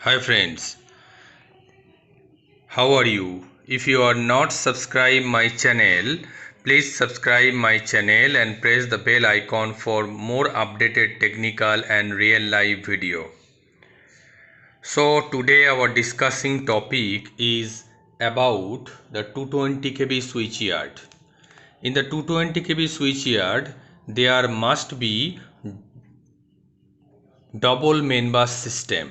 Hi friends, how are you? If you are not subscribed my channel, please subscribe my channel and press the bell icon for more updated technical and real life video. So today our discussing topic is about the 220 kV switch yard. In the 220 kV switch yard, there must be double main bus system.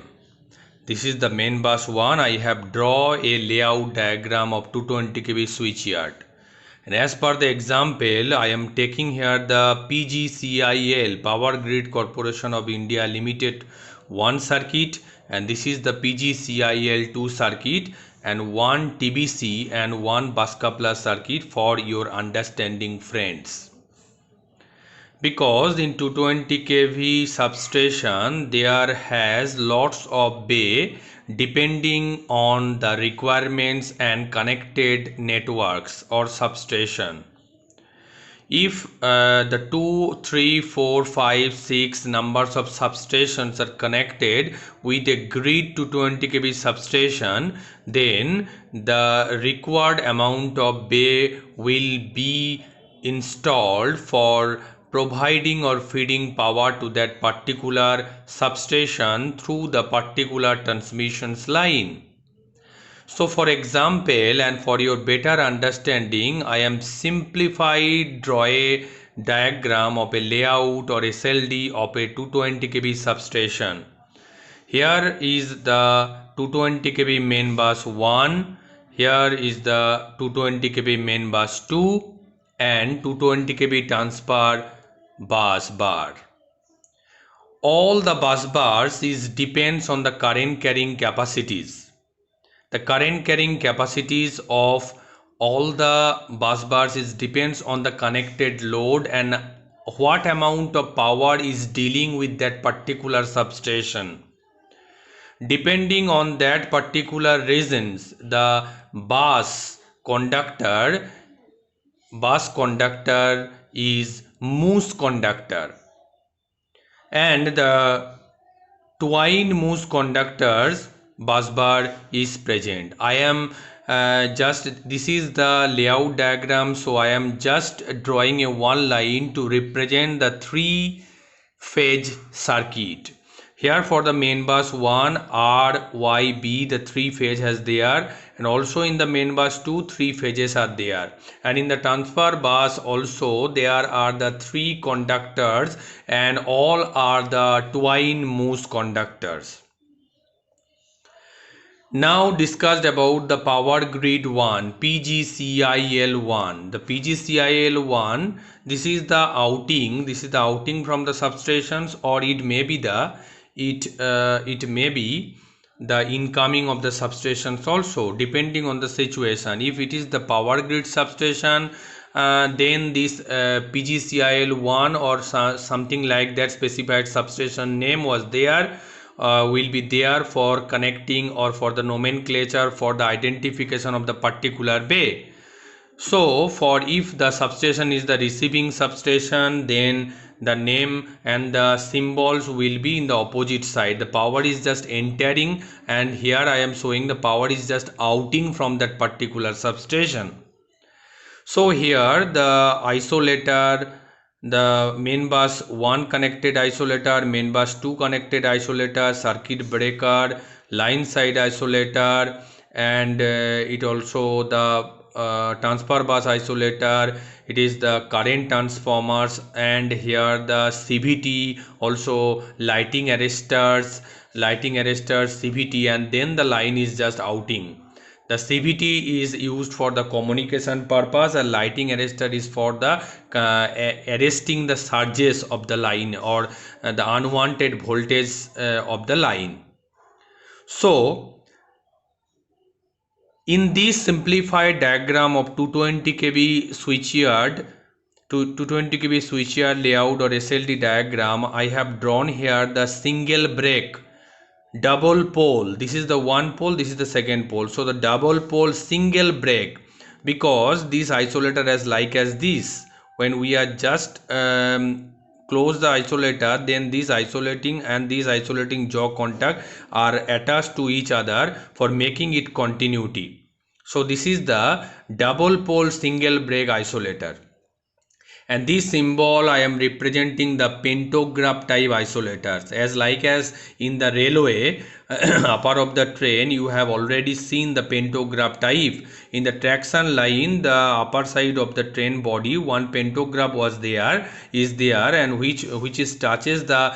This is the main bus 1. I have draw a layout diagram of 220 kV switch yard. And as per the example, I am taking here the PGCIL Power Grid Corporation of India Limited 1 circuit, and this is the PGCIL 2 circuit, and 1 TBC and 1 bus coupler circuit for your understanding, friends. Because in 220 kV substation there has lots of bay depending on the requirements and connected networks or substation. If the 2, 3, 4, 5, 6 numbers of substations are connected with a grid 220 kV substation, then the required amount of bay will be installed for providing or feeding power to that particular substation through the particular transmission line. So for example, and for your better understanding, I am simplified draw a diagram of a layout or SLD of a 220 kV substation. Here is the 220 kV main bus 1, here is the 220 kV main bus 2 and 220 kV transfer bus bar. All the bus bars depends on the current carrying capacities. The current carrying capacities of all the bus bars depends on the connected load and what amount of power is dealing with that particular substation. Depending on that particular reasons, the bus conductor is moose conductor, and the twine moose conductors bus bar is present. I am this is the layout diagram, so I am just drawing a one line to represent the 3-phase circuit. Here for the main bus 1 R, Y, B, the 3 phase has there, and also in the main bus 2 3 phases are there, and in the transfer bus also there are the 3 conductors and all are the twine moose conductors. Now discussed about the power grid 1, PGCIL 1. The PGCIL 1, this is the outing from the substations, or it may be the incoming of the substations also, depending on the situation. If it is the power grid substation, then this PGCIL 1 or something like that specified substation name was there, will be there for connecting or for the nomenclature for the identification of the particular bay. So for if the substation is the receiving substation, then the name and the symbols will be in the opposite side. The power is just entering, and here I am showing the power is just outing from that particular substation. So here the isolator, the main bus 1 connected isolator, main bus 2 connected isolator, circuit breaker, line side isolator, and it also the transfer bus isolator, it is the current transformers, and here the CVT, also lighting arresters, CVT, and then the line is just outing. The CVT is used for the communication purpose, and lighting arrestor is for the arresting the surges of the line or the unwanted voltage of the line. So in this simplified diagram of 220 kV switchyard, 220 kV switchyard layout or SLD diagram, I have drawn here the single break double pole. This is the one pole, this is the second pole. So the double pole single break, because this isolator as like as this, when we are just close the isolator, then this isolating and this isolating jaw contact are attached to each other for making it continuity. So this is the double pole single break isolator. And this symbol I am representing the pantograph type isolators, as in the railway upper of the train you have already seen the pantograph type. In the traction line, the upper side of the train body, one pantograph is there, and which touches the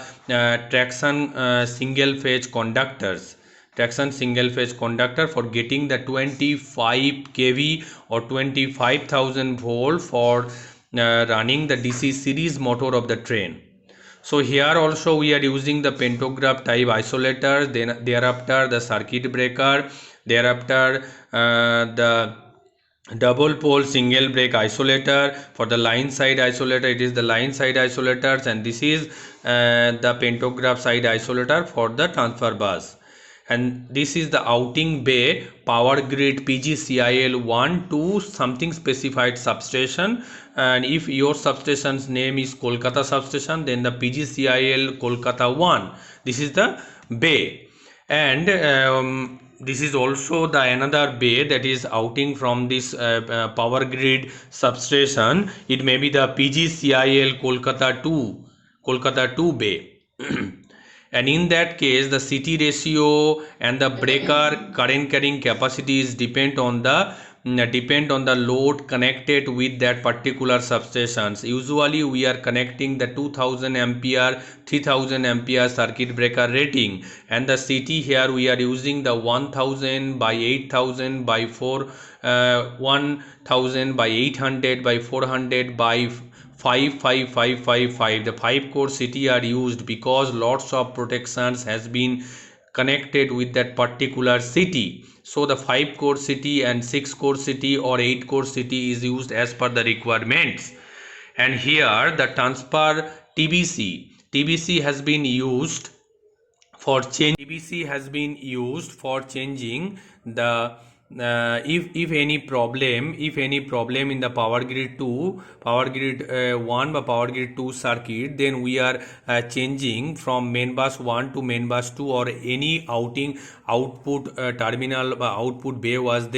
traction single phase conductors. Traction single phase conductor for getting the 25 kV or 25,000 volt for running the DC series motor of the train. So here also we are using the pantograph type isolator, then thereafter the circuit breaker, thereafter the double pole single break isolator. For the line side isolator, it is the line side isolators, and this is the pantograph side isolator for the transfer bus. And this is the outing bay power grid PGCIL 1 to something specified substation, and if your substation's name is Kolkata substation, then the PGCIL Kolkata 1, this is the bay. And this is also the another bay that is outing from this power grid substation. It may be the PGCIL Kolkata 2 bay. And in that case, the CT ratio and the breaker current carrying capacities depend on the load connected with that particular substations. Usually we are connecting the 2000 ampere 3000 ampere circuit breaker rating, and the CT here we are using the 1000 by 8000 by 1000 by 800 by 400 by 55555. The 5 core CT are used because lots of protections has been connected with that particular CT. So the 5 core CT and 6 core CT or 8 core CT is used as per the requirements. And here the transfer TBC has been used for changing the if any problem in the power grid 1 or power grid 2 circuit, then we are changing from main bus 1 to main bus 2, or any output terminal output bay is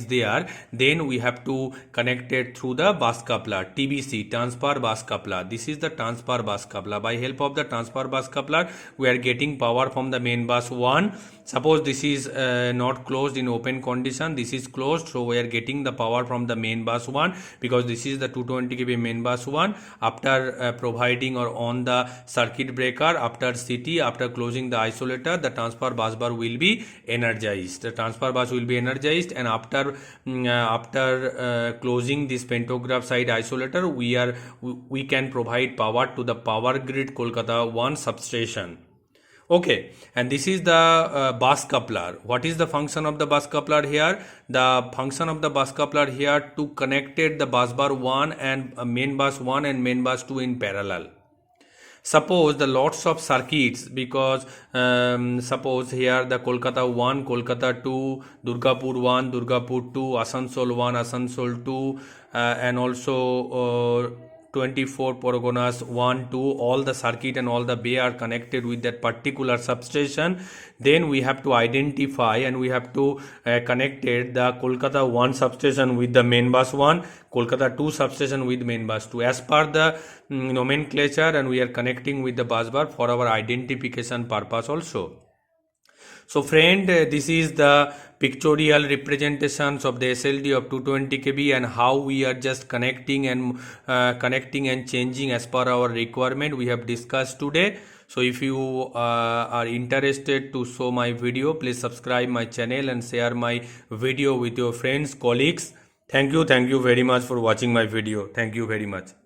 there, then we have to connect it through the bus coupler, TBC, transfer bus coupler. This is the transfer bus coupler. By help of the transfer bus coupler, we are getting power from the main bus 1. Suppose this is not closed in open condition, this is closed, so we are getting the power from the main bus 1, because this is the 220 kV main bus 1. After providing or on the circuit breaker, after CT, after closing the isolator, the transfer bus bar will be energized. The transfer bus will be energized, and after closing this pantograph side isolator, we can provide power to the power grid Kolkata 1 substation. Okay, and this is the bus coupler. What is the function of the bus coupler here? The function of the bus coupler here to connected the bus bar 1 and main bus 1 and main bus 2 in parallel. Suppose the lots of circuits, because suppose here the Kolkata 1, Kolkata 2, Durgapur 1, Durgapur 2, Asansol 1, Asansol 2, and also 24 Parganas 1, 2, all the circuit and all the bay are connected with that particular substation. Then we have to identify and we have to connected the Kolkata 1 substation with the main bus 1, Kolkata 2 substation with main bus 2 as per the nomenclature, and we are connecting with the bus bar for our identification purpose also. So friend, this is the pictorial representations of the SLD of 220 kV and how we are just connecting and changing as per our requirement we have discussed today. So if you are interested to show my video, please subscribe my channel and share my video with your friends, colleagues. Thank you very much for watching my video. Thank you very much.